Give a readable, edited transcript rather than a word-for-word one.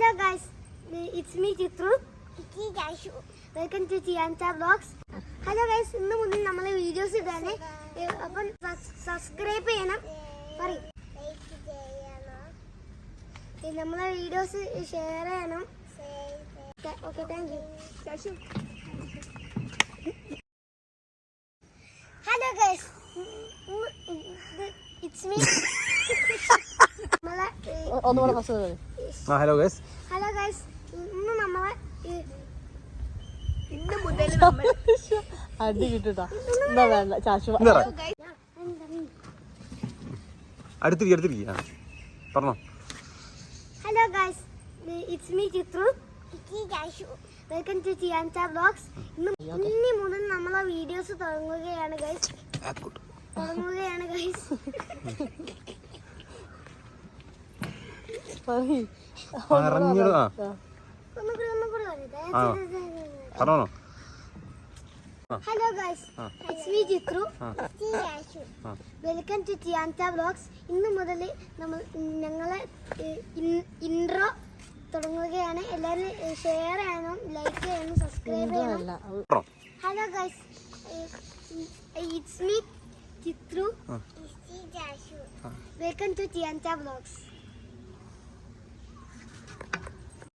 Hello guys, it's me Chitru. Welcome to Chianta Vlogs. Hello guys, ഇന്ന് മുതൽ നമ്മളെ videos ഇടാണ്. അപ്പം സബ്സ്ക്രൈബ് ചെയ്യണം. പറയ്. നമ്മളെ വീഡിയോസ് ഷെയർ ചെയ്യണം. Okay, thank you. ശശു. Hello guys, it's me. ഒന്നുകൂടെ first hello guys. Hello guys, ഇന്ന് നമ്മളെ അടി കിട്ടാ എന്താ വേണ്ട ചാശു അടുത്തിരിക്കുക പറഞ്ഞോ. Hello guys, it's me Chithru. Welcome to Chiyancha vlogs. ഇനി മുതൽ നമ്മളെ വീഡിയോസ് തുടങ്ങുകയാണ് ഗൈസ്. പറഞ്ഞോ. Hello guys, it's me Chithru. Welcome to Chiyancha vlogs. ഇന്ന് മുതൽ ഞങ്ങളെ ഇൻട്രോ തുടങ്ങുകയാണ്. എല്ലാവരും ഷെയർ ചെയ്യണം, ലൈക്ക് ചെയ്യണം, സബ്സ്ക്രൈബ് ചെയ്യണം. Hello guys, it's me Chithru. Welcome to Chiyancha vlogs.